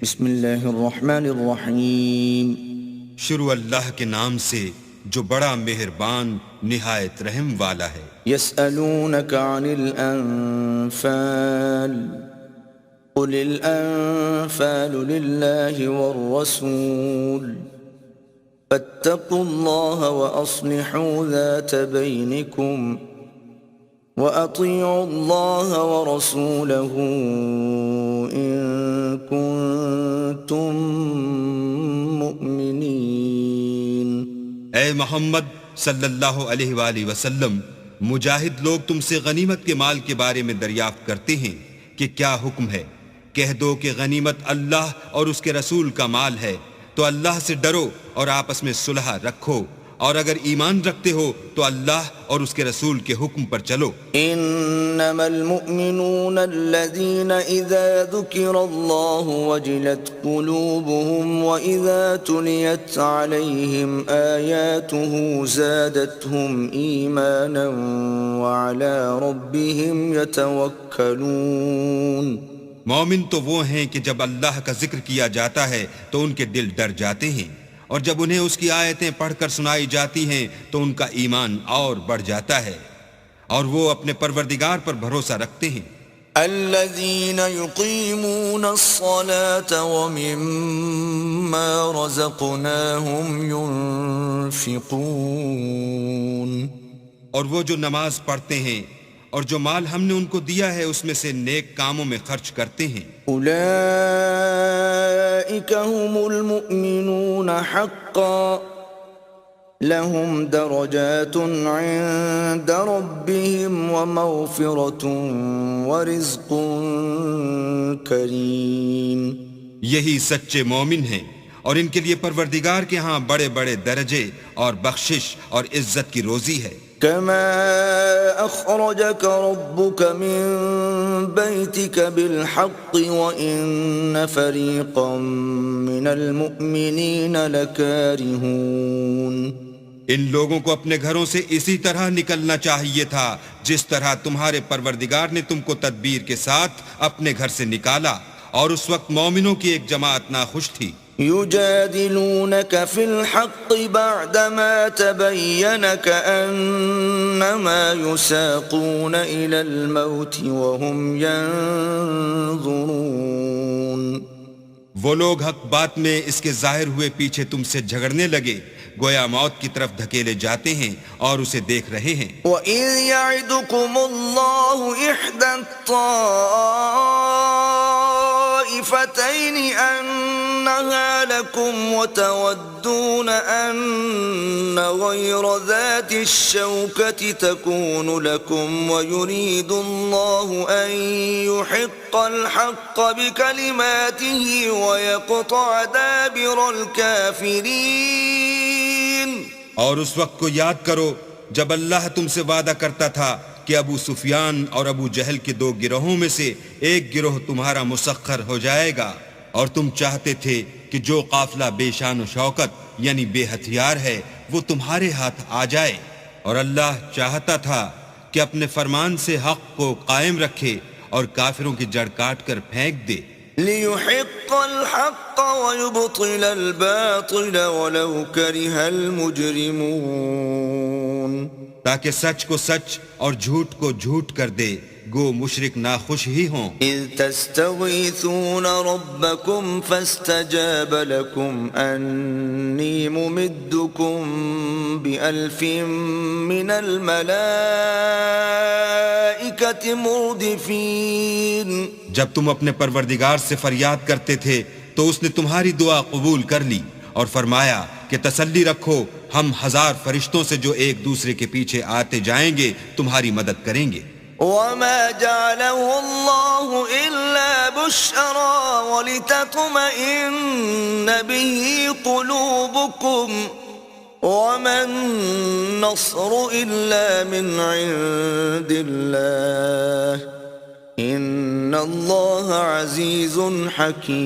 بسم اللہ الرحمن الرحیم۔ شروع اللہ کے نام سے جو بڑا مہربان نہایت رحم والا ہے۔ یسألونک عن الانفال قل الانفال للہ والرسول فاتقوا اللہ واصلحوا ذات بینکم وَأَطِيعُوا اللَّهَ وَرَسُولَهُ إِن كُنتُم مُّؤْمِنِينَ۔ اے محمد صلی اللہ علیہ وآلہ وسلم، مجاہد لوگ تم سے غنیمت کے مال کے بارے میں دریافت کرتے ہیں کہ کیا حکم ہے۔ کہہ دو کہ غنیمت اللہ اور اس کے رسول کا مال ہے، تو اللہ سے ڈرو اور آپس میں صلح رکھو، اور اگر ایمان رکھتے ہو تو اللہ اور اس کے رسول کے حکم پر چلو۔ انما المؤمنون الذين اذا ذكر الله وجلت قلوبهم واذا تليت عليهم آياته زادتهم ايمانا وعلى ربهم يتوكلون۔ مومن تو وہ ہیں کہ جب اللہ کا ذکر کیا جاتا ہے تو ان کے دل ڈر جاتے ہیں، اور جب انہیں اس کی آیتیں پڑھ کر سنائی جاتی ہیں تو ان کا ایمان اور بڑھ جاتا ہے، اور وہ اپنے پروردگار پر بھروسہ رکھتے ہیں۔ الذين يقيمون الصلاة ومما رزقناهم ينفقون۔ اور وہ جو نماز پڑھتے ہیں اور جو مال ہم نے ان کو دیا ہے اس میں سے نیک کاموں میں خرچ کرتے ہیں۔ اولئک هم المؤمنون حقا لهم درجات عند ربهم ومغفرة ورزق کریم۔ یہی سچے مومن ہیں، اور ان کے لیے پروردگار کے ہاں بڑے بڑے درجے اور بخشش اور عزت کی روزی ہے۔ كما أخرجك ربك من بيتك بالحق وإن فريقا من المؤمنين لكارهون۔ ان لوگوں کو اپنے گھروں سے اسی طرح نکلنا چاہیے تھا جس طرح تمہارے پروردگار نے تم کو تدبیر کے ساتھ اپنے گھر سے نکالا، اور اس وقت مومنوں کی ایک جماعت ناخوش تھی۔ يجادلونك في الحق بعدما تبين كأنما يساقون إلى الموت وهم ينظرون۔ وہ لوگ حق بات میں اس کے ظاہر ہوئے پیچھے تم سے جھگڑنے لگے، گویا موت کی طرف دھکیلے جاتے ہیں اور اسے دیکھ رہے ہیں۔ وَإِذْ يَعِدُكُمُ اللَّهُ إِحْدَى الطَّائِفَتَيْنِ أَنَّهَا لَكُمْ وَتَوَدُّونَ أَنَّ غَيْرَ ذَاتِ الشَّوْكَةِ تَكُونُ لَكُمْ وَيُرِيدُ اللَّهُ أَن يُحِقَّ الْحَقَّ بِكَلِمَاتِهِ وَيَقْطَعَ دَابِرَ الْكَافِرِينَ۔ اور اس وقت کو یاد کرو جب اللہ تم سے وعدہ کرتا تھا کہ ابو سفیان اور ابو جہل کے دو گروہوں میں سے ایک گروہ تمہارا مسخر ہو جائے گا، اور تم چاہتے تھے کہ جو قافلہ بے شان و شوکت یعنی بے ہتھیار ہے وہ تمہارے ہاتھ آ جائے، اور اللہ چاہتا تھا کہ اپنے فرمان سے حق کو قائم رکھے اور کافروں کی جڑ کاٹ کر پھینک دے۔ لِيُحِقَّ الْحَقَّ وَيُبْطِلَ الْبَاطِلَ وَلَوْ كَرِهَ الْمُجْرِمُونَ۔ تاکہ سچ کو سچ اور جھوٹ کو جھوٹ کر دے، گو مشرک ناخوش ہی ہوں۔ إِذْ تَسْتَغِيثُونَ رَبَّكُمْ فَاسْتَجَابَ لَكُمْ أَنِّي مُمِدُّكُمْ بِأَلْفٍ مِّنَ الْمَلَائِكَةِ مُرْدِفِينَ۔ جب تم اپنے پروردگار سے فریاد کرتے تھے تو اس نے تمہاری دعا قبول کر لی اور فرمایا کہ تسلی رکھو، ہم 1000 فرشتوں سے جو ایک دوسرے کے پیچھے آتے جائیں گے تمہاری مدد کریں گے۔ وَمَا جَعَلَهُ اللَّهُ إِلَّا بُشْرَىٰ وَلِتَطْمَئِنَّ بِهِ قُلُوبُكُمْ وَمَا النَّصْرُ إِلَّا مِنْ عِندِ اللَّهِ إِنَّ اللَّهَ عَزِيزٌ حَكِيمٌ۔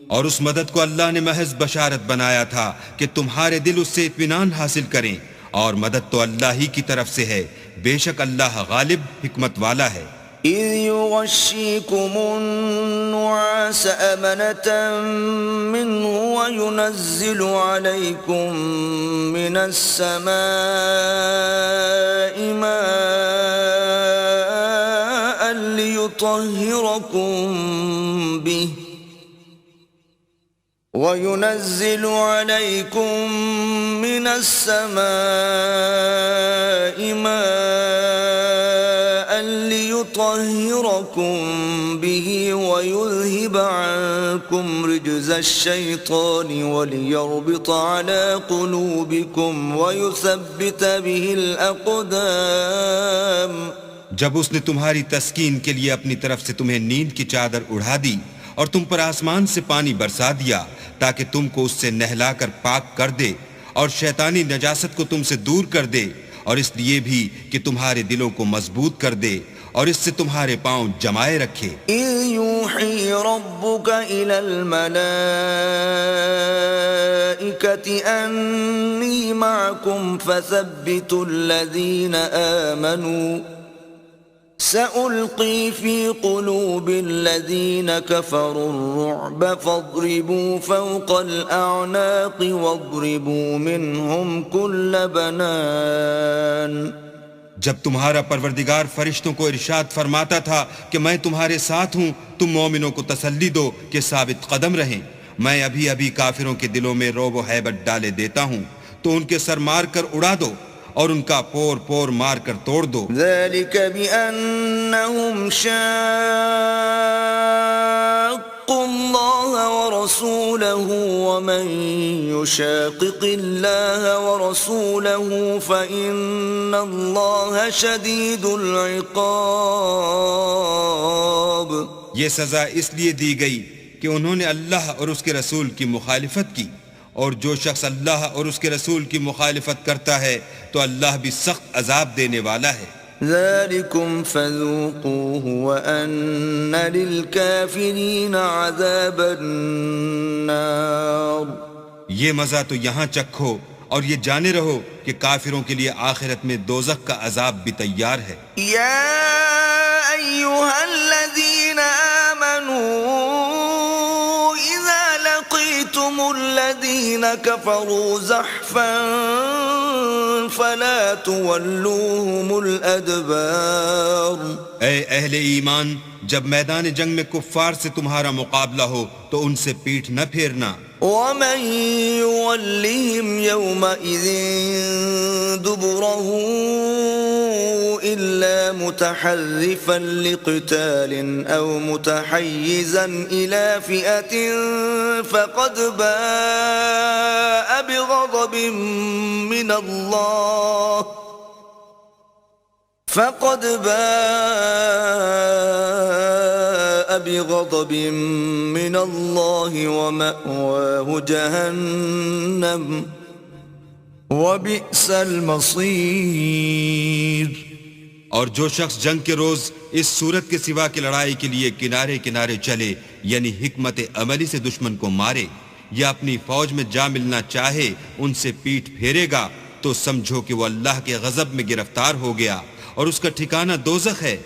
اور اس مدد کو اللہ نے محض بشارت بنایا تھا کہ تمہارے دل اس سے اطمینان حاصل کریں، اور مدد تو اللہ ہی کی طرف سے ہے، بے شک اللہ غالب حکمت والا ہے۔ إذ يغشيكم النعاس الناس أمنة منه وينزل عليكم من السماء ماء ليطهركم به وينزل عليكم من السماء ماء ليطهركم به ويذهب عنكم رجز الشيطان وليربط على قلوبكم ويثبت به الأقدام. جب اس نے تمہاری تسکین کے لیے اپنی طرف سے تمہیں نیند کی چادر اڑھا دی اور تم پر آسمان سے پانی برسا دیا تاکہ تم کو اس سے نہلا کر پاک کر دے اور شیطانی نجاست کو تم سے دور کر دے، اور اس لیے بھی کہ تمہارے دلوں کو مضبوط کر دے اور اس سے تمہارے پاؤں جمائے رکھے. إِذْ يُوحِي رَبُّكَ إِلَى الْمَلَائِكَةِ أَنِّي مَعَكُمْ فَثَبِّتُوا الَّذِينَ آمَنُوا سألقي في قلوب الذين كفروا الرعب فاضربوا فوق الأعناق واضربوا منهم كل بنان. جب تمہارا پروردگار فرشتوں کو ارشاد فرماتا تھا کہ میں تمہارے ساتھ ہوں، تم مومنوں کو تسلی دو کہ ثابت قدم رہیں، میں ابھی ابھی کافروں کے دلوں میں رعب و ہیبت ڈالے دیتا ہوں، تو ان کے سر مار کر اڑا دو اور ان کا پور پور مار کر توڑ دو. ذلك بأنهم شاقوا الله ورسوله ومن يشاقق الله ورسوله فإن الله شديد العقاب. یہ سزا اس لیے دی گئی کہ انہوں نے اللہ اور اس کے رسول کی مخالفت کی، اور جو شخص اللہ اور اس کے رسول کی مخالفت کرتا ہے تو اللہ بھی سخت عذاب دینے والا ہے. ذلكم فذوقوه وأن للكافرين عذاب النار. یہ مزہ تو یہاں چکھو اور یہ جانے رہو کہ کافروں کے لیے آخرت میں دوزخ کا عذاب بھی تیار ہے. يا أيها الذين آمنوا إذا لقيتم الذين كفروا زحفا فلا تولوهم الأدبار. اے اہل ایمان، جب میدان جنگ میں کفار سے تمہارا مقابلہ ہو تو ان سے پیٹھ نہ پھیرنا. ومن يولهم يومئذ دبره إلا متحرفا لقتال أو متحيزا إلى فئة فقد باء بغضب من الله ومأواه جهنم وبئس المصير. اور جو شخص جنگ کے روز اس صورت کے سوا کی لڑائی کے لیے کنارے کنارے چلے، یعنی حکمت عملی سے دشمن کو مارے یا اپنی فوج میں جا ملنا چاہے، ان سے پیٹھ پھیرے گا تو سمجھو کہ وہ اللہ کے غضب میں گرفتار ہو گیا اور اس کا ٹھکانہ دوزخ ہے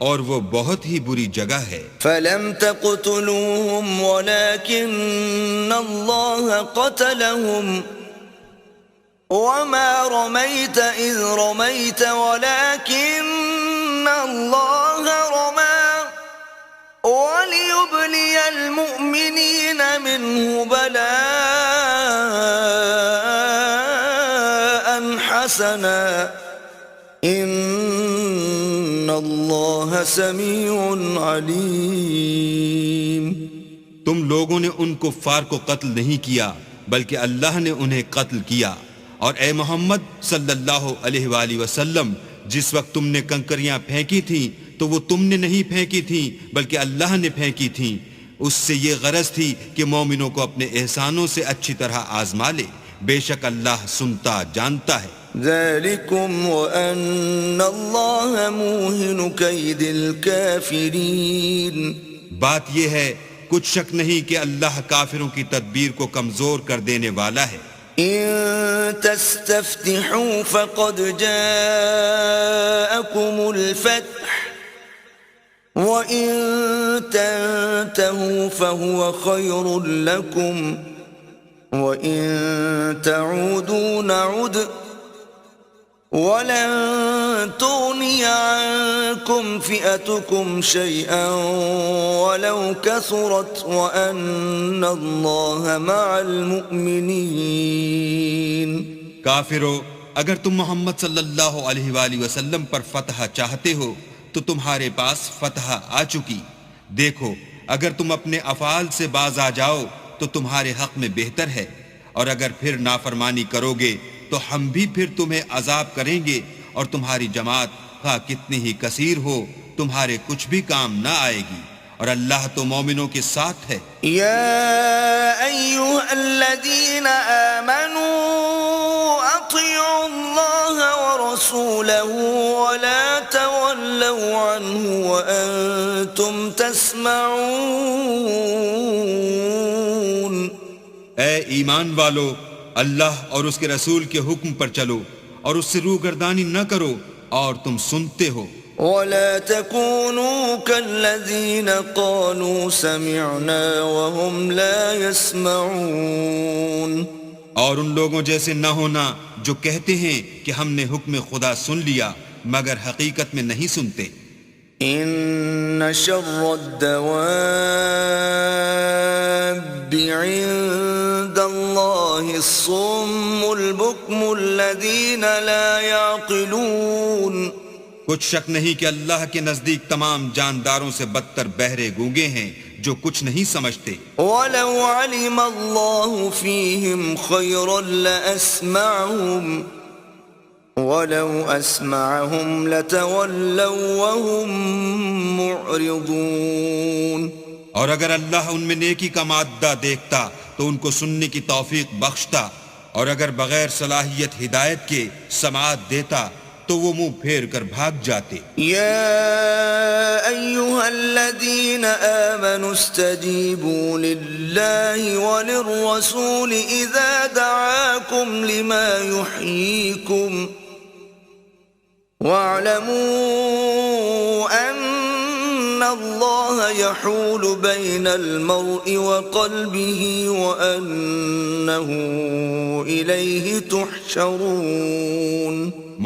اور وہ بہت ہی بری جگہ ہے. فلم تقتلوهم ولكن الله قتلهم وما رميت إذ رميت ولكن الله رمى وليبلي المؤمنين منه بلاء حسنا ان اللہ سمیع علیم. تم لوگوں نے ان کفار کو قتل نہیں کیا بلکہ اللہ نے انہیں قتل کیا، اور اے محمد صلی اللہ علیہ وآلہ وسلم، جس وقت تم نے کنکریاں پھینکی تھیں تو وہ تم نے نہیں پھینکی تھیں بلکہ اللہ نے پھینکی تھیں. اس سے یہ غرض تھی کہ مومنوں کو اپنے احسانوں سے اچھی طرح آزما لے، بے شک اللہ سنتا جانتا ہے. ذلكم وأن الله موهن كيد الكافرين. بات یہ ہے، کچھ شک نہیں کہ اللہ کافروں کی تدبیر کو کمزور کر دینے والا ہے. إن تستفتحوا فقد جاءكم الفتح وَإِن تَنْتَهُوا فَهُوَ خَيْرٌ لَكُمْ وَإِن تَعُودُوا نَعُدْ وَلَن تُغْنِيَ عَنكُمْ فِئَتُكُمْ شَيْئًا وَلَوْ كَثُرَتْ وَأَنَّ اللَّهَ مَعَ الْمُؤْمِنِينَ کافرو، اگر تم محمد صلی اللہ علیہ وآلہ وسلم پر فتح چاہتے ہو تو تمہارے پاس فتح آ چکی۔ دیکھو، اگر تم اپنے افعال سے باز آ جاؤ تو تمہارے حق میں بہتر ہے، اور اگر پھر نافرمانی کرو گے تو ہم بھی پھر تمہیں عذاب کریں گے، اور تمہاری جماعت خواہ کتنی ہی کثیر ہو تمہارے کچھ بھی کام نہ آئے گی، اور اللہ تو مومنوں کے ساتھ ہے۔ يا أيها الذين آمنوا أطيعوا الله ورسوله ولا تولوا عنه وأنتم تسمعون۔ اے ایمان والو، اللہ اور اس کے رسول کے حکم پر چلو اور اس سے روگردانی نہ کرو اور تم سنتے ہو۔ ولا تكونوا كالذين قالوا سمعنا وهم لا يسمعون۔ اور ان لوگوں جیسے نہ ہونا جو کہتے ہیں کہ ہم نے حکم خدا سن لیا مگر حقیقت میں نہیں سنتے۔ ان شر الدواب عند الله الصم البكم الذين لا يعقلون۔ کچھ شک نہیں کہ اللہ کے نزدیک تمام جانداروں سے بدتر بہرے گونگے ہیں جو کچھ نہیں سمجھتے۔ وَلَوْ عَلِمَ اللَّهُ فِيهِمْ خَيْرًا لَأَسْمَعَهُمْ وَلَوْ أَسْمَعَهُمْ لَتَوَلَّوْا وَهُمْ مُعْرِضُونَ۔ اور اگر اللہ ان میں نیکی کا مادہ دیکھتا تو ان کو سننے کی توفیق بخشتا، اور اگر بغیر صلاحیت ہدایت کے سماعت دیتا تو وہ منہ پھیر کر بھاگ جاتے۔ یا ایہا الذین آمنوا استجیبوا للہ وللرسول اذا دعاکم لما یحییکم واعلموا ان اللہ یحول بین المرء وقلبہ وانہ الیہ تحشرون۔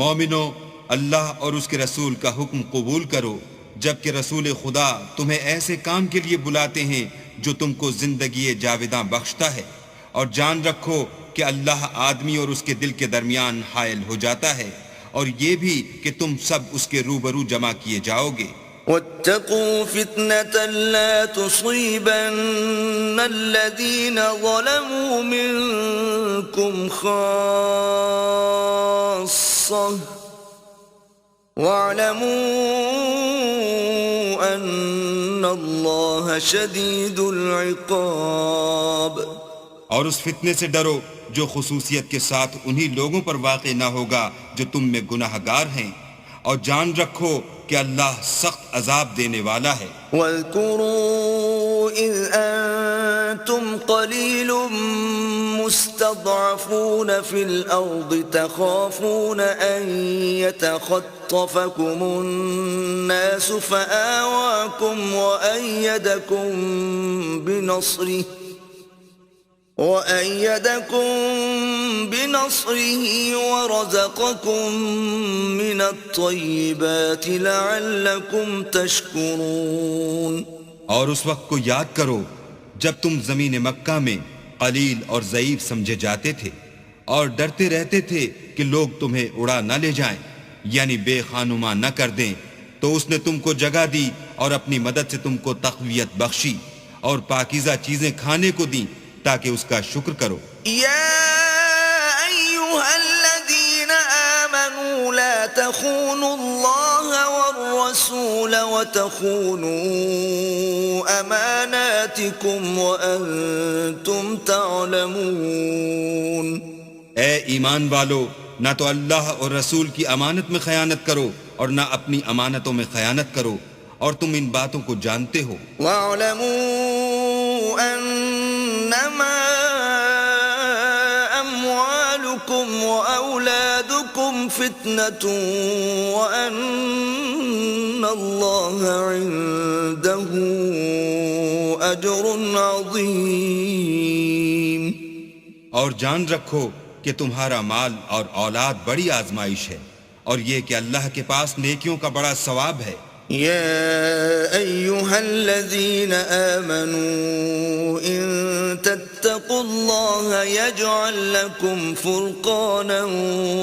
مومنو، اللہ اور اس کے رسول کا حکم قبول کرو، جبکہ رسول خدا تمہیں ایسے کام کے لیے بلاتے ہیں جو تم کو زندگی جاوداں بخشتا ہے، اور جان رکھو کہ اللہ آدمی اور اس کے دل کے درمیان حائل ہو جاتا ہے، اور یہ بھی کہ تم سب اس کے روبرو جمع کیے جاؤ گے۔ وَاتَّقُوا فِتْنَةً لَا تُصِيبَنَّ الَّذِينَ ظَلَمُوا مِنكُمْ خَاصَّةً وَاعْلَمُوا أَنَّ اللَّهَ شَدِيدُ الْعِقَابِ۔ اور اس فتنے سے ڈرو جو خصوصیت کے ساتھ انہی لوگوں پر واقع نہ ہوگا جو تم میں گناہ گار ہیں، اور جان رکھو کہ اللہ سخت عذاب دینے والا ہے۔ وَاذْكُرُوا إِذْ أَنْتُمْ قَلِيلٌ مُسْتَضْعَفُونَ فِي الْأَرْضِ تَخَافُونَ أَنْ يَتَخَطَّفَكُمُ النَّاسُ فَآوَاكُمْ وَأَيَّدَكُمْ بِنَصْرِهِ وَرَزَقَكُمْ مِنَ الطَّيِّبَاتِ لَعَلَّكُمْ تَشْكُرُونَ۔ اور اس وقت کو یاد کرو جب تم زمین مکہ میں قلیل اور ضعیف سمجھے جاتے تھے، اور ڈرتے رہتے تھے کہ لوگ تمہیں اڑا نہ لے جائیں، یعنی بے خانما نہ کر دیں، تو اس نے تم کو جگہ دی اور اپنی مدد سے تم کو تقویت بخشی اور پاکیزہ چیزیں کھانے کو دیں تاکہ اس کا شکر کرو۔ یا ایہا الذین آمنوا لا تخونوا اللہ والرسول وتخونوا اماناتکم وانتم تعلمون۔ اے ایمان والو، نہ تو اللہ اور رسول کی امانت میں خیانت کرو اور نہ اپنی امانتوں میں خیانت کرو، اور تم ان باتوں کو جانتے ہو۔ وَاعْلَمُوا أَنَّمَا أَمْوَالُكُمْ وَأَوْلَادُكُمْ فتنة وأن الله عنده أجر عظيم۔ اور جان رکھو کہ تمہارا مال اور اولاد بڑی آزمائش ہے، اور یہ کہ اللہ کے پاس نیکیوں کا بڑا ثواب ہے۔ يا أيها الذين آمنوا إن تتقوا الله يجعل لكم فرقانا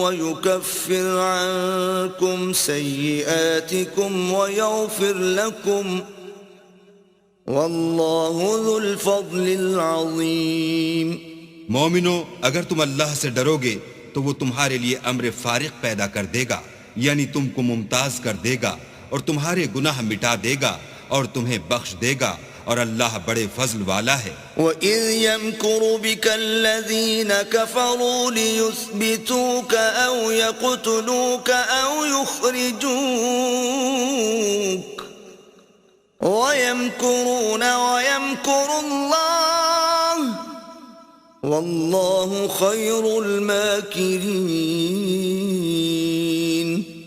ويكفر عنكم سيئاتكم ويغفر لكم والله ذو الفضل العظيم۔ مومنو، اگر تم اللہ سے ڈرو گے تو وہ تمہارے لیے امر فارق پیدا کر دے گا، یعنی تم کو ممتاز کر دے گا اور تمہارے گناہ مٹا دے گا اور تمہیں بخش دے گا، اور اللہ بڑے فضل والا ہے۔ وَإِذْ يَمْكُرُ بِكَ الَّذِينَ كَفَرُوا لِيُثْبِتُوكَ أَوْ يَقْتُلُوكَ أَوْ يُخْرِجُوكَ وَيَمْكُرُونَ وَيَمْكُرُ اللَّهُ وَاللَّهُ خَيْرُ الْمَاكِرِينَ۔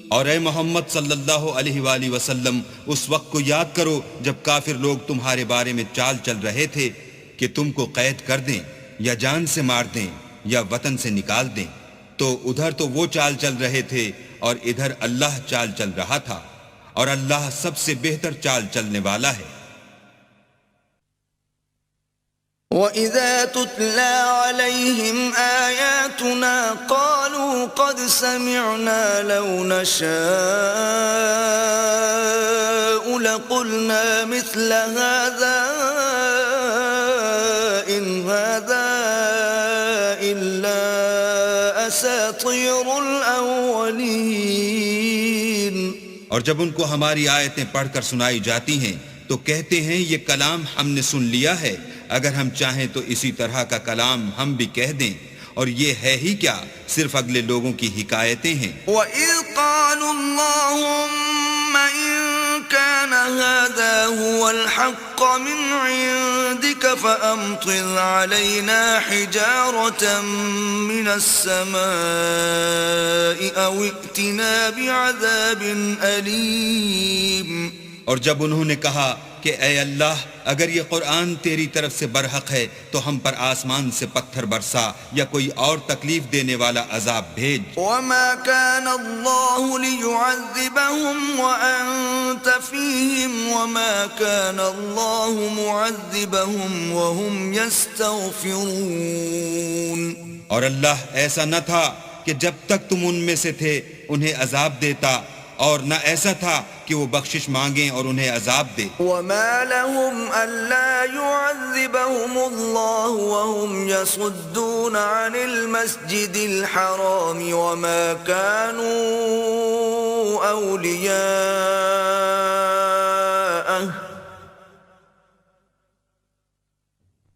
اور اے محمد صلی اللہ علیہ وآلہ وسلم، اس وقت کو یاد کرو جب کافر لوگ تمہارے بارے میں چال چل رہے تھے کہ تم کو قید کر دیں یا جان سے مار دیں یا وطن سے نکال دیں، تو ادھر تو وہ چال چل رہے تھے اور ادھر اللہ چال چل رہا تھا، اور اللہ سب سے بہتر چال چلنے والا ہے۔ وَإِذَا تُتْلَى عَلَيْهِمْ آيَاتُنَا قَالُوا قَدْ سَمِعْنَا لَوْ نَشَاءُ لَقُلْنَا مِثْلَ هَذَا إِنْ هَذَا إِلَّا أَسَاطِيرُ الْأَوَّلِينَ۔ اور جب ان کو ہماری آیتیں پڑھ کر سنائی جاتی ہیں تو کہتے ہیں یہ کلام ہم نے سن لیا ہے، اگر ہم چاہیں تو اسی طرح کا کلام ہم بھی کہہ دیں، اور یہ ہے ہی کیا، صرف اگلے لوگوں کی حکایتیں ہیں۔ وَإِذْ قَالُوا اللَّهُمَّ إِن كَانَ هَذَا هُوَ الْحَقَّ مِنْ عِنْدِكَ فَأَمْطِرْ عَلَيْنَا حِجَارَةً مِنَ السَّمَاءِ أَوْ ائْتِنَا بِعَذَابٍ أَلِيمٍ۔ اور جب انہوں نے کہا کہ اے اللہ، اگر یہ قرآن تیری طرف سے برحق ہے تو ہم پر آسمان سے پتھر برسا یا کوئی اور تکلیف دینے والا عذاب بھیج۔ وَمَا كَانَ اللَّهُ لِيُعَذِّبَهُمْ وَأَنْتَ فِيهِمْ وَمَا كَانَ اللَّهُ مُعَذِّبَهُمْ وَهُمْ يَسْتَغْفِرُونَ۔ اور اللہ ایسا نہ تھا کہ جب تک تم ان میں سے تھے انہیں عذاب دیتا، اور نہ ایسا تھا کہ وہ بخشش مانگیں اور انہیں عذاب دے۔ وَمَا لَهُمْ أَلَّا يُعَذِّبَهُمُ اللَّهُ وَهُمْ يَصُدُّونَ عَنِ الْمَسْجِدِ الْحَرَامِ وَمَا كَانُوا أَوْلِيَاءَهُ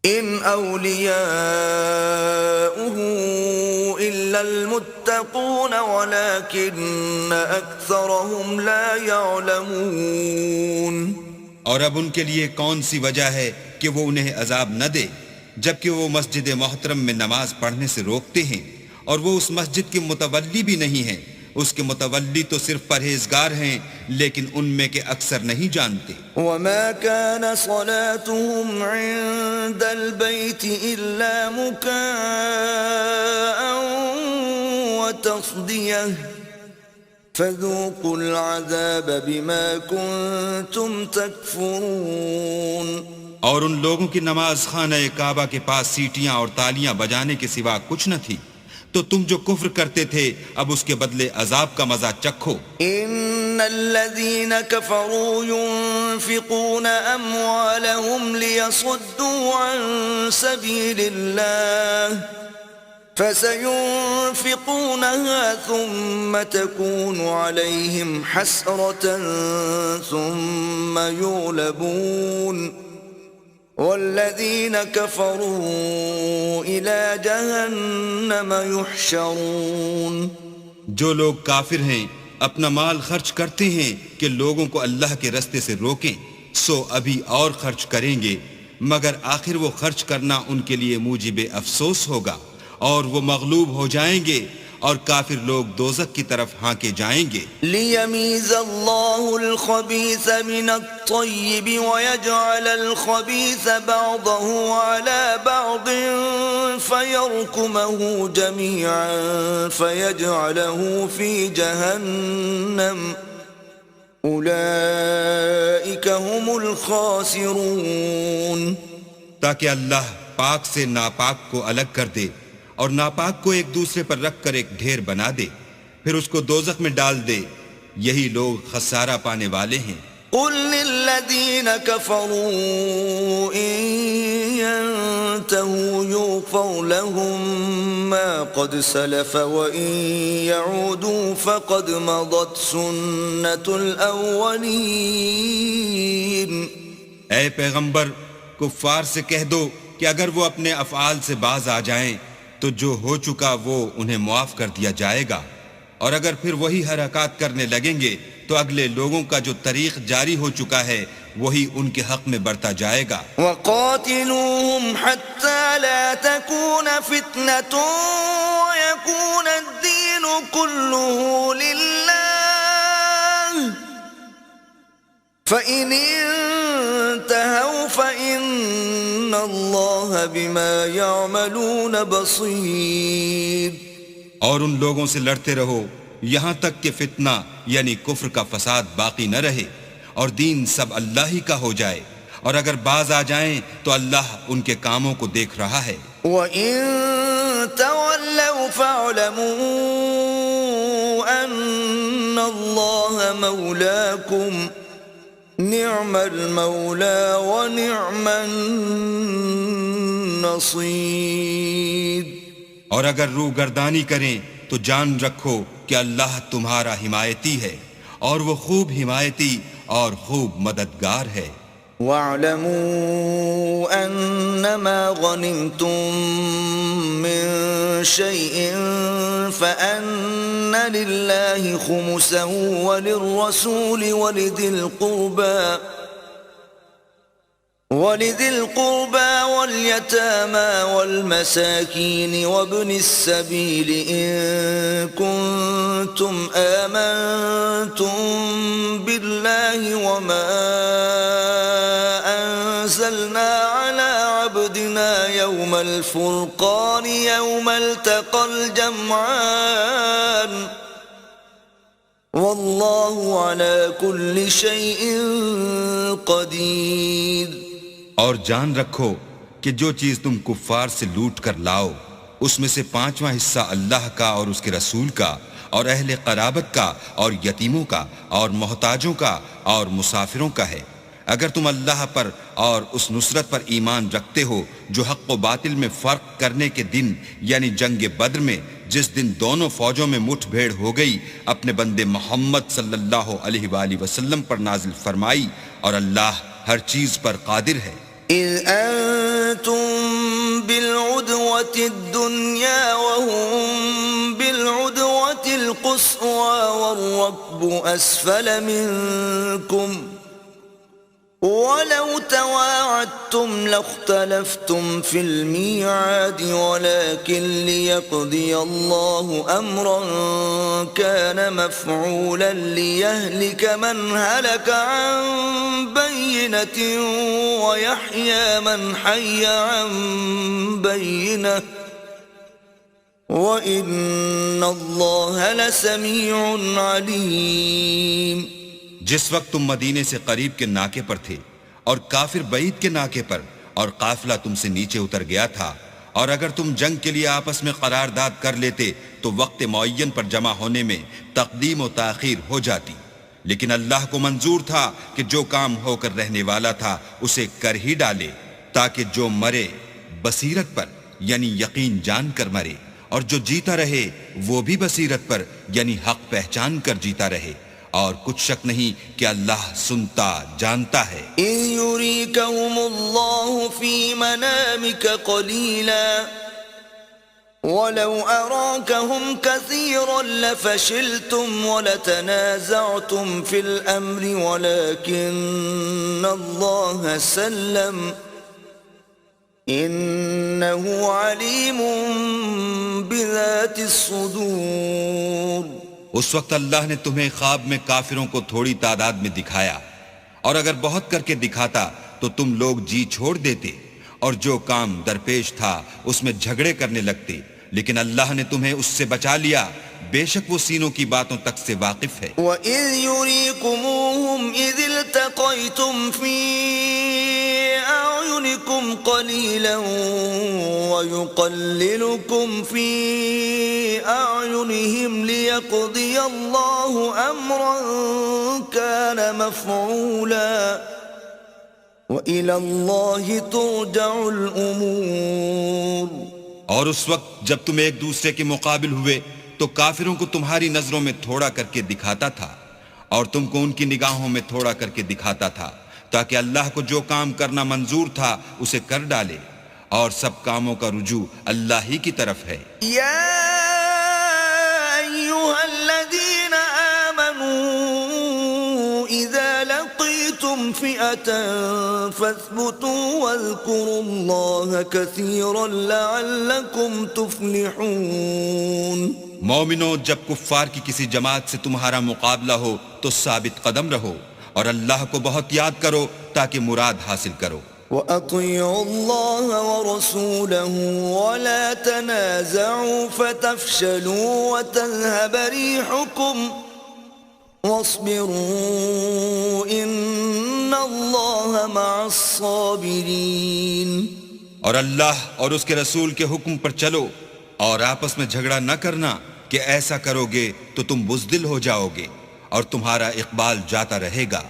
إِنْ أَوْلِيَاؤُهُ إِلَّا الْمُتَّقُونَ وَلَكِنَّ أَكْثَرَهُمْ لَا يَعْلَمُونَ۔ اور اب ان کے لیے کون سی وجہ ہے کہ وہ انہیں عذاب نہ دے، جبکہ وہ مسجد محترم میں نماز پڑھنے سے روکتے ہیں، اور وہ اس مسجد کے متولی بھی نہیں ہیں، اس کے متولی تو صرف پرہیزگار ہیں، لیکن ان میں کے اکثر نہیں جانتے۔ وَمَا كَانَ صَلَاتُهُمْ عِندَ الْبَيْتِ إِلَّا مُكَاءً وَتَصْدِيَةً فَذُوقُوا الْعَذَابَ بِمَا كُنْتُمْ تَكْفُرُونَ۔ اور ان لوگوں کی نماز خانہ کعبہ کے پاس سیٹیاں اور تالیاں بجانے کے سوا کچھ نہ تھی، تو تم جو کفر کرتے تھے اب اس کے بدلے عذاب کا مزہ چکھو۔ ان الذين كفروا ينفقون اموالهم ليصدوا عن سبيل الله فسينفقونها ثم تكون عليهم حسرة ثم يغلبون والذين كفروا إلى جهنم يحشرون۔ جو لوگ کافر ہیں اپنا مال خرچ کرتے ہیں کہ لوگوں کو اللہ کے رستے سے روکیں، سو ابھی اور خرچ کریں گے، مگر آخر وہ خرچ کرنا ان کے لیے موجب افسوس ہوگا، اور وہ مغلوب ہو جائیں گے اور کافر لوگ دوزخ کی طرف ہانکے جائیں گے. ليميز الله الخبيث من الطيب ويجعل الخبيث بعضه على بعض فيركمه جميعا فيجعله في جهنم أولئك هم الخاسرون. تاکہ اللہ پاک سے ناپاک کو الگ کر دے اور ناپاک کو ایک دوسرے پر رکھ کر ایک ڈھیر بنا دے، پھر اس کو دوزخ میں ڈال دے. یہی لوگ خسارہ پانے والے ہیں. قل للذين كفروا إن ينتهوا يغفر لهم ما قد سلف وإن يعودوا فقد مضت سنة الأولين. اے پیغمبر، کفار سے کہہ دو کہ اگر وہ اپنے افعال سے باز آ جائیں تو جو ہو چکا وہ انہیں معاف کر دیا جائے گا، اور اگر پھر وہی حرکات کرنے لگیں گے تو اگلے لوگوں کا جو طریق جاری ہو چکا ہے وہی ان کے حق میں بڑھتا جائے گا. وقاتلوهم حتى لا تكون فتنة ويكون الدين كله لله فإن انتهوا فإن الله بما يعملون بصير. اور ان لوگوں سے لڑتے رہو یہاں تک کہ فتنہ یعنی کفر کا فساد باقی نہ رہے اور دین سب اللہ ہی کا ہو جائے، اور اگر باز آ جائیں تو اللہ ان کے کاموں کو دیکھ رہا ہے. وَإِن تَوَلَّوْا فَاعْلَمُوا أَنَّ اللَّهَ مَوْلَاكُمْ نِعْمَ الْمَوْلَى وَنِعْمَ النَّصِيرُ. اور اگر روگردانی کریں تو جان رکھو کہ اللہ تمہارا حمایتی ہے اور وہ خوب حمایتی اور خوب مددگار ہے. وَاعْلَمُوا أَنَّمَا غَنِمْتُم مِّن شَيْءٍ فَأَنَّ لِلَّهِ خُمُسَهُ وَلِلرَّسُولِ وَلِذِي الْقُرْبَى وَالْيَتَامَى وَالْمَسَاكِينِ وَابْنِ السَّبِيلِ إِن كُنتُمْ آمَنتُم بِاللَّهِ وَمَا أَنزَلْنَا عَلَى عَبْدِنَا يَوْمَ الْفُرْقَانِ يَوْمَ الْتَقَى الْجَمْعَانِ وَاللَّهُ عَلَى كُلِّ شَيْءٍ قَدِيرٌ. اور جان رکھو کہ جو چیز تم کفار سے لوٹ کر لاؤ اس میں سے 5واں حصہ اللہ کا اور اس کے رسول کا اور اہل قرابت کا اور یتیموں کا اور محتاجوں کا اور مسافروں کا ہے. اگر تم اللہ پر اور اس نصرت پر ایمان رکھتے ہو جو حق و باطل میں فرق کرنے کے دن یعنی جنگ بدر میں جس دن دونوں فوجوں میں مٹھ بھیڑ ہو گئی اپنے بندے محمد صلی اللہ علیہ وآلہ وسلم پر نازل فرمائی، اور اللہ ہر چیز پر قادر ہے. إِذْ أَنْتُمْ بِالْعُدْوَةِ الدُّنْيَا وَهُمْ بِالْعُدْوَةِ الْقُصْوَى وَالرَّكْبُ أَسْفَلَ مِنْكُمْ وَلَوْ تَوَاعَدتُّمْ لَاخْتَلَفْتُمْ فِي الْمِيعَادِ وَلَكِنْ لِيَقْضِيَ اللَّهُ أَمْرًا كَانَ مَفْعُولًا لِيَهْلِكَ مَنْ هَلَكَ عَنْ بَيِّنَةٍ وَيَحْيَى مَنْ حَيَّ عَنْ بَيِّنَةٍ وَإِنَّ اللَّهَ لَسَمِيعٌ عَلِيمٌ. جس وقت تم مدینے سے قریب کے ناکے پر تھے اور کافر بعید کے ناکے پر اور قافلہ تم سے نیچے اتر گیا تھا، اور اگر تم جنگ کے لیے آپس میں قرارداد کر لیتے تو وقت معین پر جمع ہونے میں تقدیم و تاخیر ہو جاتی، لیکن اللہ کو منظور تھا کہ جو کام ہو کر رہنے والا تھا اسے کر ہی ڈالے، تاکہ جو مرے بصیرت پر یعنی یقین جان کر مرے، اور جو جیتا رہے وہ بھی بصیرت پر یعنی حق پہچان کر جیتا رہے، اور کچھ شک نہیں کہ اللہ سنتا جانتا ہے. إِذْ يُرِيكَهُمُ اللَّهُ فِي مَنَامِكَ قَلِيلًا وَلَوْ أَرَاكَهُمْ كَثِيرًا لَفَشِلْتُمْ وَلَتَنَازَعْتُمْ فِي الْأَمْرِ وَلَكِنَّ اللَّهَ سَلَّمَ إِنَّهُ عَلِيمٌ بذات الصدور. اس وقت اللہ نے تمہیں خواب میں کافروں کو تھوڑی تعداد میں دکھایا، اور اگر بہت کر کے دکھاتا تو تم لوگ جی چھوڑ دیتے، اور جو کام درپیش تھا اس میں جھگڑے کرنے لگتے، لیکن اللہ نے تمہیں اس سے بچا لیا، بے شک وہ سینوں کی باتوں تک سے واقف ہے. وَإِذْ يُرِيكُمُوهُمْ إِذِ الْتَقَيْتُمْ فِي أَعْيُنِكُمْ قَلِيلًا وَيُقَلِّلُكُمْ فِي أَعْيُنِهِمْ لِيَقْضِيَ اللَّهُ أَمْرًا كَانَ مَفْعُولًا وَإِلَى اللَّهِ تُرْجَعُ الْأُمُورُ. اور اس وقت جب تم ایک دوسرے کے مقابل ہوئے تو کافروں کو تمہاری نظروں میں تھوڑا کر کے دکھاتا تھا، اور تم کو ان کی نگاہوں میں تھوڑا کر کے دکھاتا تھا، تاکہ اللہ کو جو کام کرنا منظور تھا اسے کر ڈالے، اور سب کاموں کا رجوع اللہ ہی کی طرف ہے. یا ایھا الذین آمنوا اذا لقیتم فئة فاثبتوا واذکروا اللہ کثیرا لعلکم تفلحون. مومنو، جب کفار کی کسی جماعت سے تمہارا مقابلہ ہو تو ثابت قدم رہو، اور اللہ کو بہت یاد کرو تاکہ مراد حاصل کرو. وَأَطِيعُوا اللَّهَ وَرَسُولَهُ وَلَا تَنَازَعُوا فَتَفْشَلُوا وَتَذْهَبَ رِيحُكُمْ وَاصْبِرُوا إِنَّ اللَّهَ مَعَ الصَّابِرِينَ. اور اللہ اور اس کے رسول کے حکم پر چلو، اور آپس میں جھگڑا نہ کرنا کہ ایسا کرو گے تو تم بزدل ہو جاؤ گے، اور تمہارا اقبال جاتا رہے گا،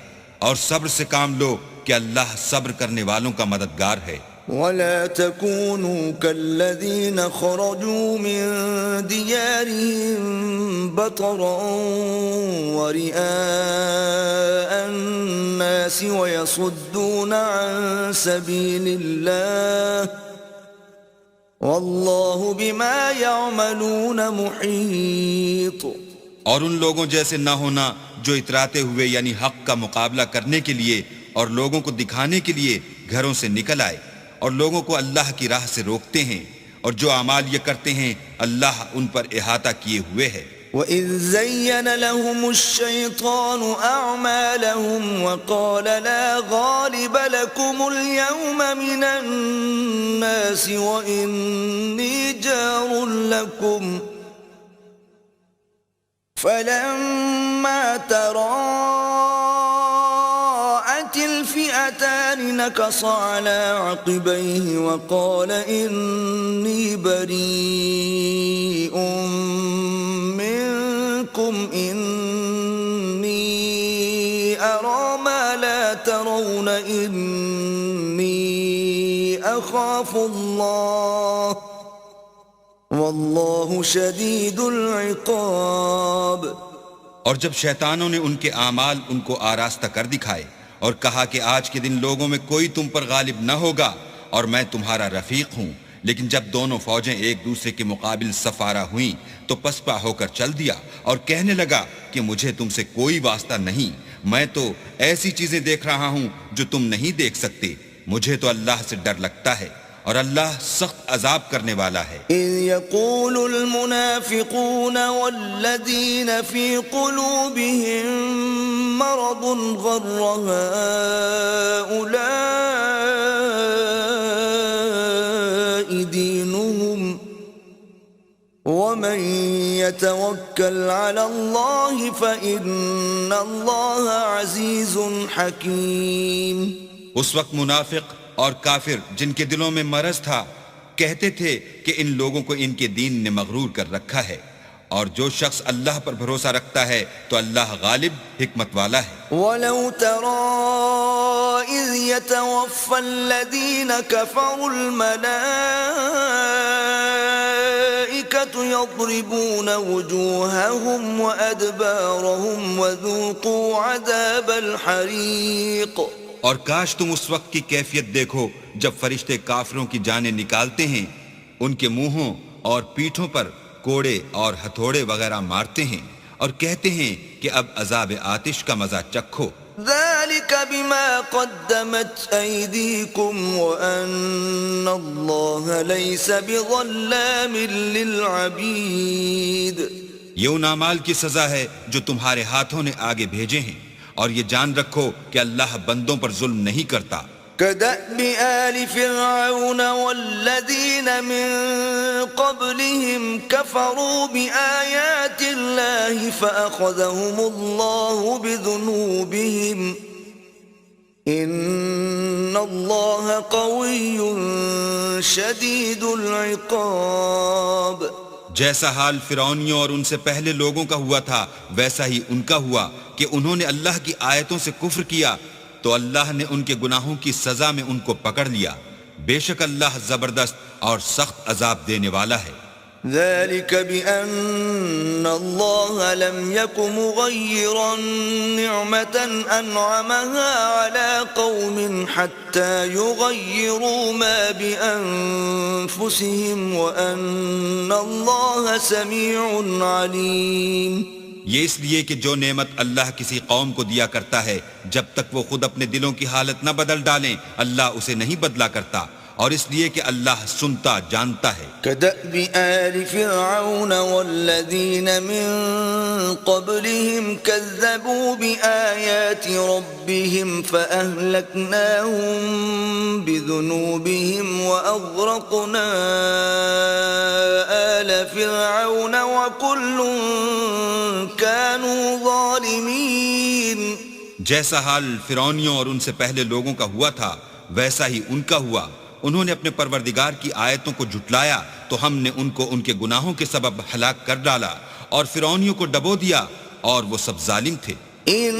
اور صبر سے کام لو کہ اللہ صبر کرنے والوں کا مددگار ہے. وَلَا تَكُونُوا كَالَّذِينَ خَرَجُوا مِن دِيَارِهِم بَطَرًا وَرِئَاءَ النَّاسِ وَيَصُدُّونَ عَن سَبِيلِ اللَّهِ وَاللَّهُ بِمَا يَعْمَلُونَ مُحِيطٌ. اور ان لوگوں جیسے نہ ہونا جو اتراتے ہوئے یعنی حق کا مقابلہ کرنے کے لیے اور لوگوں کو دکھانے کے لیے گھروں سے نکل آئے، اور لوگوں کو اللہ کی راہ سے روکتے ہیں، اور جو اعمال یہ کرتے ہیں اللہ ان پر احاطہ کیے ہوئے ہے. وَإِذْ زَيَّنَ لَهُمُ الشَّيْطَانُ أَعْمَالَهُمْ وَقَالَ لَا غَالِبَ لَكُمُ الْيَوْمَ مِنَ النَّاسِ وَإِنِّي جَارٌ لَكُمْ فَلَمَّا تَرَاءَتِ الْفِئَتَانِ نَكَصَ عَلَى عَقِبَيْهِ وَقَالَ إِنِّي بَرِيءٌ منكم إني أرى ما لا ترون إني أخاف الله والله شديد العقاب. اور جب شیطانوں نے ان کے اعمال ان کو آراستہ کر دکھائے اور کہا کہ آج کے دن لوگوں میں کوئی تم پر غالب نہ ہوگا اور میں تمہارا رفیق ہوں، لیکن جب دونوں فوجیں ایک دوسرے کے مقابل سفارہ ہوئیں تو پسپا ہو کر چل دیا اور کہنے لگا کہ مجھے تم سے کوئی واسطہ نہیں، میں تو ایسی چیزیں دیکھ رہا ہوں جو تم نہیں دیکھ سکتے، مجھے تو اللہ سے ڈر لگتا ہے، اور اللہ سخت عذاب کرنے والا ہے. إذ يقول المنافقون والذين في قلوبهم مرض غر هؤلاء دينهم ومن يتوكل على الله فإن الله عزيز حكيم. اس وقت منافق اور کافر جن کے دلوں میں مرض تھا کہتے تھے کہ ان لوگوں کو ان کے دین نے مغرور کر رکھا ہے، اور جو شخص اللہ پر بھروسہ رکھتا ہے تو اللہ غالب حکمت والا ہے. وَلَوْ تَرَىٰ إِذْ يَتَوَفَّى الَّذِينَ كَفَرُوا الْمَلَائِكَةُ يَضْرِبُونَ وُجُوهَهُمْ وَأَدْبَارَهُمْ وَذُوقُوا عَذَابَ الْحَرِيقِ. اور کاش تم اس وقت کی کیفیت دیکھو جب فرشتے کافروں کی جانیں نکالتے ہیں، ان کے منہوں اور پیٹھوں پر کوڑے اور ہتھوڑے وغیرہ مارتے ہیں اور کہتے ہیں کہ اب عذاب آتش کا مزہ چکھو. ذَلِكَ بِمَا قَدَّمَتْ أَيْدِيكُمْ وَأَنَّ الله ليس بظلام للعبید. یہ ان اعمال کی سزا ہے جو تمہارے ہاتھوں نے آگے بھیجے ہیں، اور یہ جان رکھو کہ اللہ بندوں پر ظلم نہیں کرتا. كدأب آل فرعون والذين من قبلهم كفروا بآيات الله فأخذهم الله بذنوبهم إن الله قوي شديد العقاب. جیسا حال فرعونیوں اور ان سے پہلے لوگوں کا ہوا تھا ویسا ہی ان کا ہوا کہ انہوں نے اللہ کی آیتوں سے کفر کیا تو اللہ نے ان کے گناہوں کی سزا میں ان کو پکڑ لیا. بے شک اللہ زبردست اور سخت عذاب دینے والا ہے. ذلك بأن الله لم يك مغيرا نعمة أنعمها على قوم حتى يغيروا ما بأنفسهم وأن الله سميع عليم. یہ اس لیے کہ جو نعمت اللہ کسی قوم کو دیا کرتا ہے جب تک وہ خود اپنے دلوں کی حالت نہ بدل ڈالیں اللہ اسے نہیں بدلا کرتا، اور اس لیے کہ اللہ سنتا جانتا ہے. كدأب آل فرعون والذين من قبلهم كذبوا بآيات ربهم فأهلكناهم بذنوبهم وأغرقنا آل فرعون وكل كانوا ظالمين. جیسا حال فرعونیوں اور ان سے پہلے لوگوں کا ہوا تھا ویسا ہی ان کا ہوا. انہوں نے اپنے پروردگار کی آیتوں کو جھٹلایا تو ہم نے ان کو ان کے گناہوں کے سبب ہلاک کر ڈالا، اور فرعونیوں کو ڈبو دیا اور وہ سب ظالم تھے. ان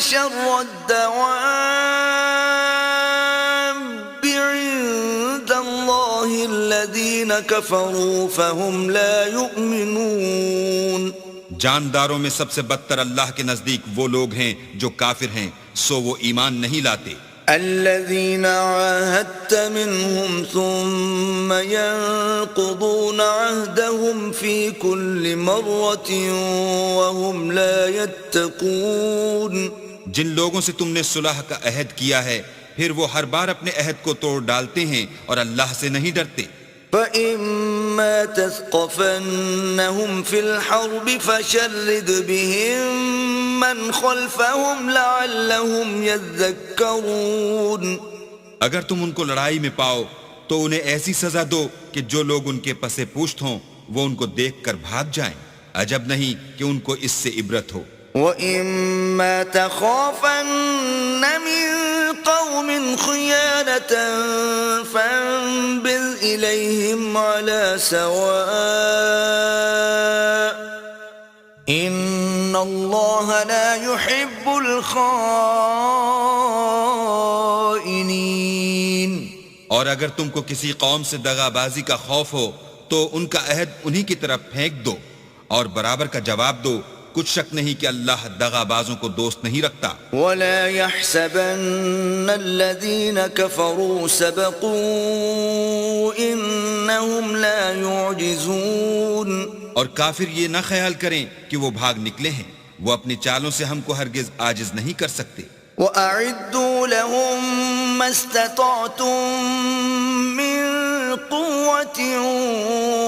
شر الدواب عند الله الذين كفروا فهم لا يؤمنون. جانداروں میں سب سے بدتر اللہ کے نزدیک وہ لوگ ہیں جو کافر ہیں سو وہ ایمان نہیں لاتے. الذين عاهدت منهم ثم ينقضون عهدهم في كل مرة وهم لا يتقون. جن لوگوں سے تم نے صلح کا عہد کیا ہے پھر وہ ہر بار اپنے عہد کو توڑ ڈالتے ہیں اور اللہ سے نہیں ڈرتے. فَإِمَّا تَثْقَفَنَّهُمْ فِي الْحَرْبِ فَشَرِّدْ بِهِمْ مَنْ خَلْفَهُمْ لَعَلَّهُمْ يَذَّكَّرُونَ. اگر تم ان کو لڑائی میں پاؤ تو انہیں ایسی سزا دو کہ جو لوگ ان کے پس پوشت ہوں وہ ان کو دیکھ کر بھاگ جائیں. عجب نہیں کہ ان کو اس سے عبرت ہو. وَإِمَّا تَخَافَنَّ مِن قَوْمٍ خِيَانَةً فَانبِذْ إِلَيْهِمْ عَلَى سَوَاءٍ إِنَّ اللَّهَ لَا يُحِبُّ الْخَائِنِينَ. اور اگر تم کو کسی قوم سے دغا بازی کا خوف ہو تو ان کا عہد انہی کی طرف پھینک دو اور برابر کا جواب دو. کچھ شک نہیں کہ اللہ دغا بازوں کو دوست نہیں رکھتا. وَلَا يَحْسَبَنَّ الَّذِينَ كَفَرُوا سَبَقُوا إِنَّهُمْ لَا يُعْجِزُونَ. اور کافر یہ نہ خیال کریں کہ وہ بھاگ نکلے ہیں، وہ اپنی چالوں سے ہم کو ہرگز عاجز نہیں کر سکتے. وَأَعِدُّوا لَهُم مَّا اسْتَطَعْتُم مِّن قُوَّةٍ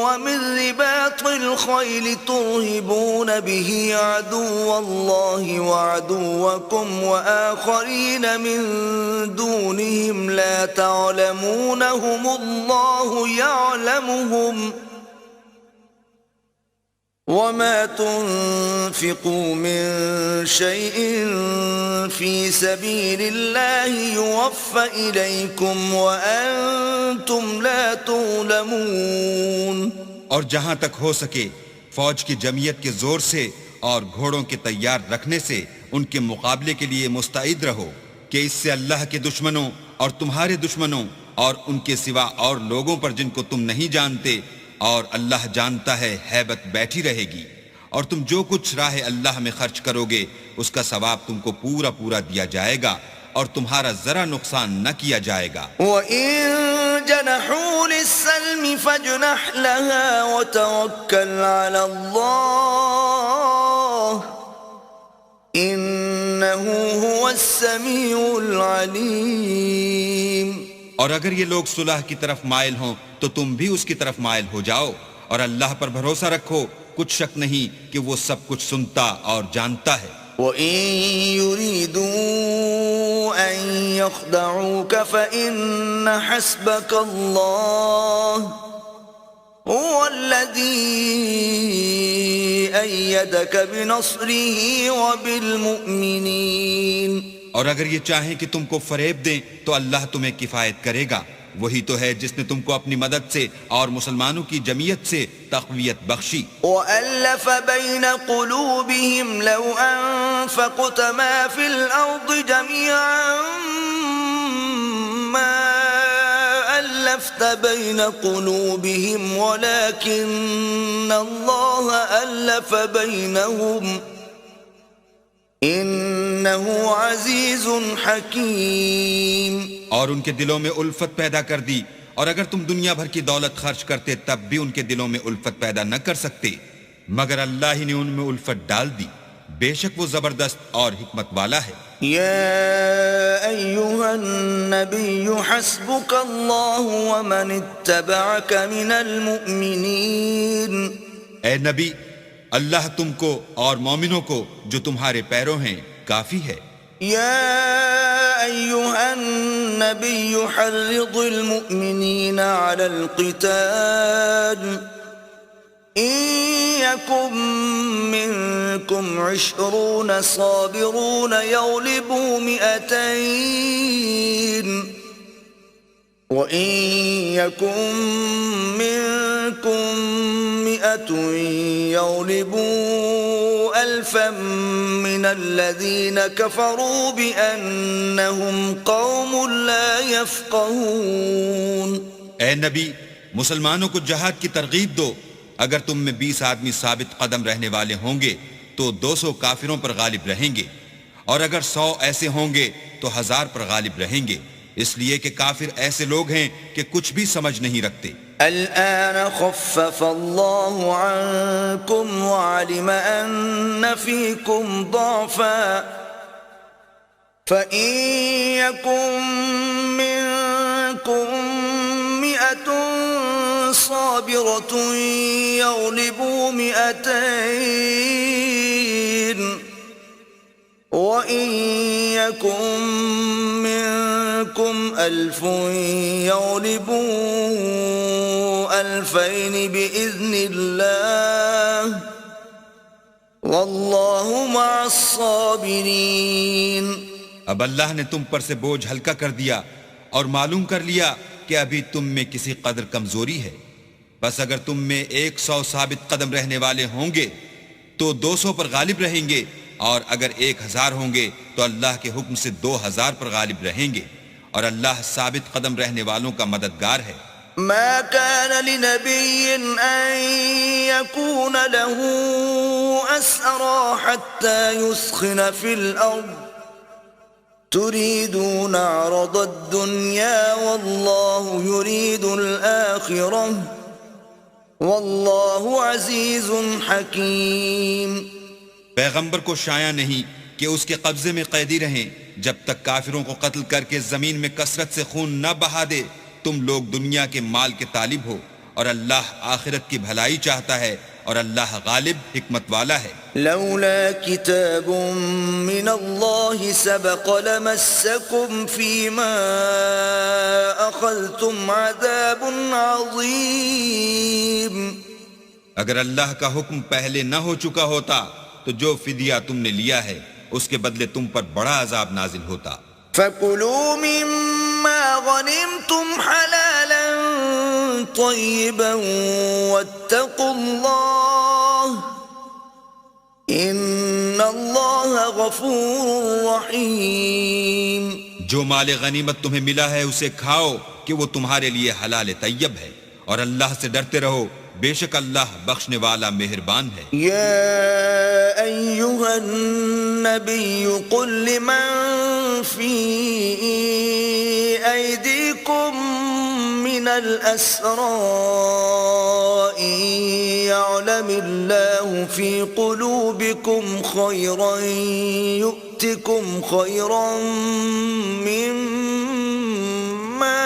وَمِن رِّبَاطِ الْخَيْلِ تُرْهِبُونَ بِهِ عَدُوَّ اللَّهِ وَعَدُوَّكُمْ وَآخَرِينَ مِن دُونِهِمْ لَا تَعْلَمُونَهُمُ اللَّهُ يَعْلَمُهُمْ وَمَا تُنْفِقُوا مِن شَيْءٍ فِي سَبِيلِ اللَّهِ يُوَفَّ إِلَيْكُمْ وَأَنْتُمْ لَا تُظْلَمُونَ. اور جہاں تک ہو سکے فوج کی جمعیت کے زور سے اور گھوڑوں کے تیار رکھنے سے ان کے مقابلے کے لیے مستعد رہو کہ اس سے اللہ کے دشمنوں اور تمہارے دشمنوں اور ان کے سوا اور لوگوں پر جن کو تم نہیں جانتے اور اللہ جانتا ہے ہیبت بیٹھی رہے گی. اور تم جو کچھ راہ اللہ میں خرچ کرو گے اس کا ثواب تم کو پورا پورا دیا جائے گا اور تمہارا ذرا نقصان نہ کیا جائے گا. وَإِن جَنَحُوا لِلسَّلْمِ فَاجْنَحْ لَهَا وَتَوَكَّلْ عَلَى اللَّهِ إِنَّهُ هُوَ السَّمِيعُ الْعَلِيمُ. اور اگر یہ لوگ صلح کی طرف مائل ہوں تو تم بھی اس کی طرف مائل ہو جاؤ، اور اللہ پر بھروسہ رکھو، کچھ شک نہیں کہ وہ سب کچھ سنتا اور جانتا ہے۔ وَإِن يُرِيدُوا أَن يَخْدَعُوكَ فَإِنَّ حَسْبَكَ اللَّهُ هُوَ الَّذِي أَيَّدَكَ بِنَصْرِهِ وَبِالْمُؤْمِنِينَ۔ اور اگر یہ چاہیں کہ تم کو فریب دیں تو اللہ تمہیں کفایت کرے گا، وہی تو ہے جس نے تم کو اپنی مدد سے اور مسلمانوں کی جمعیت سے تقویت بخشی۔ وَأَلَّفَ بَيْنَ قُلُوبِهِمْ لَوْ أَنفَقْتَ مَا فِي الْأَرْضِ جَمِيعًا مَا أَلَّفْتَ بَيْنَ قُلُوبِهِمْ وَلَكِنَّ اللَّهَ أَلَّفَ بَيْنَهُمْ إِنَّهُ عَزِيزٌ حَكِيمٌ۔ اور ان کے دلوں میں الفت پیدا کر دی، اور اگر تم دنیا بھر کی دولت خرچ کرتے تب بھی ان کے دلوں میں الفت پیدا نہ کر سکتے، مگر اللہ ہی نے ان میں الفت ڈال دی، بے شک وہ زبردست اور حکمت والا ہے۔ يا أيها النبي حسبك الله ومن اتبعك من المؤمنين۔ اے نبی، اللہ تم کو اور مومنوں کو جو تمہارے پیرو ہیں کافی ہے۔ يا أيها النبي حرض المؤمنين على القتال إن يكن منكم 20 صابرون يغلبوا 200 وإن يكن منكم 100 يغلبوا 1000 من الذين كفروا بأنهم قوم لا يفقهون۔ اے نبی، مسلمانوں کو جہاد کی ترغیب دو، اگر تم میں 20 آدمی ثابت قدم رہنے والے ہوں گے تو 200 کافروں پر غالب رہیں گے، اور اگر 100 ایسے ہوں گے تو 1000 پر غالب رہیں گے، اس لیے کہ کافر ایسے لوگ ہیں کہ کچھ بھی سمجھ نہیں رکھتے۔ الآن خفف الله عنكم وعلم أن فيكم ضعفا فإن يكن منكم 100 صابرة يغلبوا 200 وإن يكن منكم 1000 يغلبوا 2000 بإذن الله والله مع الصابرين۔ اب اللہ نے تم پر سے بوجھ ہلکا کر دیا اور معلوم کر لیا کہ ابھی تم میں کسی قدر کمزوری ہے، بس اگر تم میں 100 ثابت قدم رہنے والے ہوں گے تو 200 پر غالب رہیں گے، اور اگر 1000 ہوں گے تو اللہ کے حکم سے 2000 پر غالب رہیں گے، اور اللہ ثابت قدم رہنے والوں کا مددگار ہے۔ ما كان لنبي أن يكون له أسرى حتى يثخن في الأرض تريدون عرض الدنيا والله يريد الآخرة والله عزيز حكيم۔ پیغمبر کو شایع نہیں کہ اس کے قبضے میں قیدی رہیں جب تک کافروں کو قتل کر کے زمین میں کثرت سے خون نہ بہا دے۔ تم لوگ دنیا کے مال کے طالب ہو، اور اللہ آخرت کی بھلائی چاہتا ہے، اور اللہ غالب حکمت والا ہے۔ لولا كتاب من الله سبق لمسكم فيما أخذتم عذاب عظيم۔ اگر اللہ کا حکم پہلے نہ ہو چکا ہوتا تو جو فدیہ تم نے لیا ہے اس کے بدلے تم پر بڑا عذاب نازل ہوتا۔ فَكُلُوا مِمَّا غَنِمْتُمْ حَلَالًا طَيِّبًا وَاتَّقُوا اللَّهَ إِنَّ اللَّهَ غَفُورٌ رَحِيمٌ۔ جو مال غنیمت تمہیں ملا ہے اسے کھاؤ کہ وہ تمہارے لیے حلال طیب ہے، اور اللہ سے ڈرتے رہو، بے شک اللہ بخشنے والا مہربان ہے۔ يا أيها النبي قل لمن في أيديكم من الأسرى إن يعلم الله في قلوبكم خيرا يؤتكم خيرا مما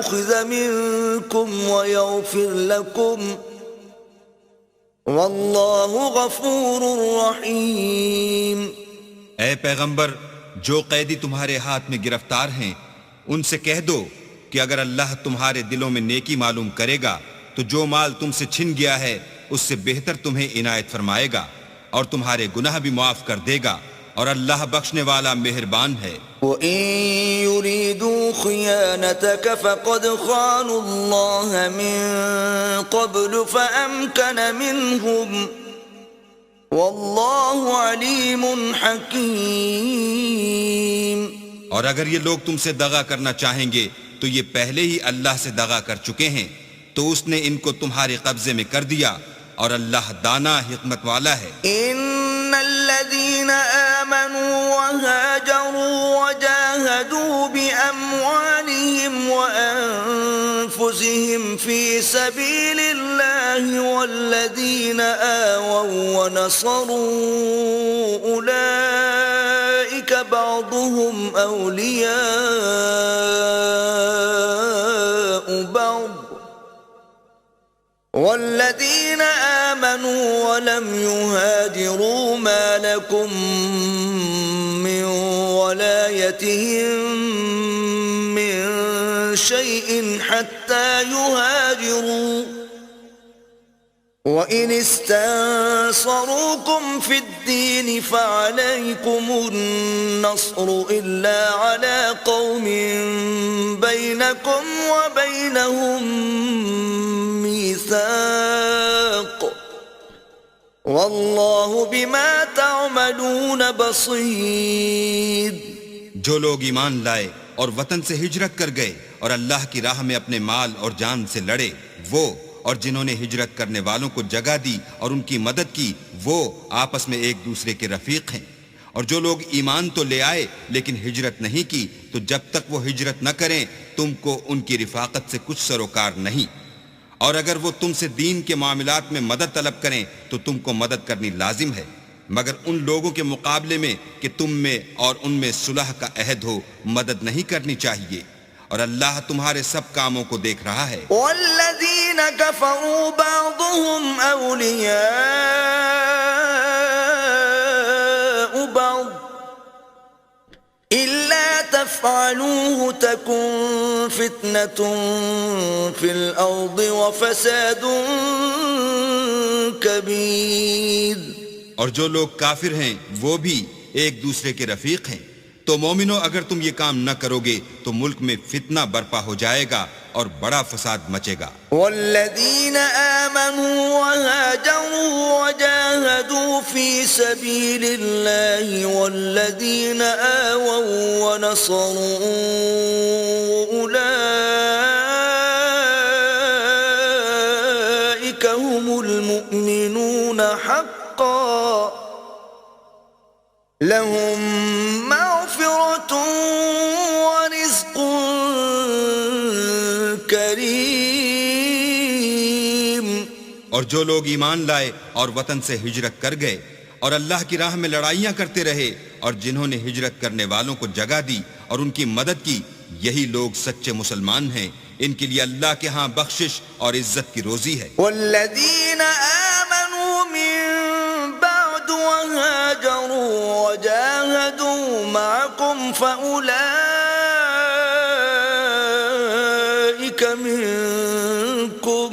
يؤخذ منكم ويغفر لكم والله غفور رحيم۔ اے پیغمبر، جو قیدی تمہارے ہاتھ میں گرفتار ہیں ان سے کہہ دو کہ اگر اللہ تمہارے دلوں میں نیکی معلوم کرے گا تو جو مال تم سے چھن گیا ہے اس سے بہتر تمہیں عنایت فرمائے گا اور تمہارے گناہ بھی معاف کر دے گا، اور اللہ بخشنے والا مہربان ہے۔ وَإِن يُرِيدُوا خِيَانَتَكَ فَقَدْ خَانُوا اللَّهَ مِن قَبْلُ فَأَمْكَنَ مِنْهُمْ وَاللَّهُ عَلِيمٌ حَكِيمٌ۔ اور اگر یہ لوگ تم سے دغا کرنا چاہیں گے تو یہ پہلے ہی اللہ سے دغا کر چکے ہیں، تو اس نے ان کو تمہارے قبضے میں کر دیا، اور اللہ دانا حکمت والا ہے۔ ان الذين آمنوا وهاجروا وجاهدوا بأموالهم وأنفسهم في سبيل الله والذين آووا ونصروا أولئك بعضهم أولياء بعض والذين آمنوا ولم يهاجروا ما لكم من ولايتهم من شيء حتى يهاجروا وإن استنصروكم في الدين فعليكم النصر إلا على قوم بينكم وبينهم ميثاق واللہ بما تعملون بصیر۔ جو لوگ ایمان لائے اور وطن سے ہجرت کر گئے اور اللہ کی راہ میں اپنے مال اور جان سے لڑے، وہ اور جنہوں نے ہجرت کرنے والوں کو جگہ دی اور ان کی مدد کی، وہ آپس میں ایک دوسرے کے رفیق ہیں۔ اور جو لوگ ایمان تو لے آئے لیکن ہجرت نہیں کی، تو جب تک وہ ہجرت نہ کریں تم کو ان کی رفاقت سے کچھ سروکار نہیں، اور اگر وہ تم سے دین کے معاملات میں مدد طلب کریں تو تم کو مدد کرنی لازم ہے، مگر ان لوگوں کے مقابلے میں کہ تم میں اور ان میں صلح کا عہد ہو مدد نہیں کرنی چاہیے، اور اللہ تمہارے سب کاموں کو دیکھ رہا ہے۔ والذین کفروا بعضهم اولیاء بعض إلا تفعلوه تكن فتنة في الأرض وفساد كبير۔ اور جو لوگ کافر ہیں وہ بھی ایک دوسرے کے رفیق ہیں، تو مومنو اگر تم یہ کام نہ کرو گے تو ملک میں فتنہ برپا ہو جائے گا اور بڑا فساد مچے گا۔ والذین آمنوا وهاجروا وجاهدوا في سبيل الله والذین آووا ونصروا أولئك هم المؤمنون حقا لهم مغفرة ورزق کریم۔ اور جو لوگ ایمان لائے اور وطن سے ہجرت کر گئے اور اللہ کی راہ میں لڑائیاں کرتے رہے اور جنہوں نے ہجرت کرنے والوں کو جگہ دی اور ان کی مدد کی، یہی لوگ سچے مسلمان ہیں، ان کے لیے اللہ کے ہاں بخشش اور عزت کی روزی ہے۔ والذین آمنوا من بعد وهاجروا وجاهدوا معكم فأولئك منكم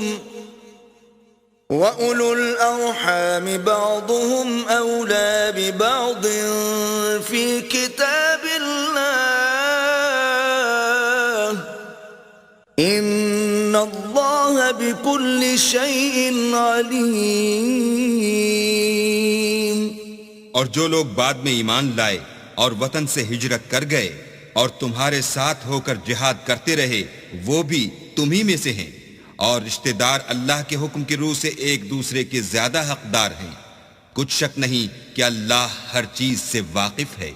وَأُولُو الْأَرْحَامِ بَعْضُهُمْ أَوْلَى بِبَعْضٍ فِي كِتَابِ اللَّهِ إِنَّ اللَّهَ بِكُلِّ شَيْءٍ عَلِيمٌ۔ اور جو لوگ بعد میں ایمان لائے اور وطن سے ہجرت کر گئے اور تمہارے ساتھ ہو کر جہاد کرتے رہے، وہ بھی تمہیں میں سے ہیں، اور رشتہ دار اللہ کے حکم کی روح سے ایک دوسرے کے زیادہ حقدار ہیں۔ کچھ شک نہیں کہ اللہ ہر چیز سے واقف ہے۔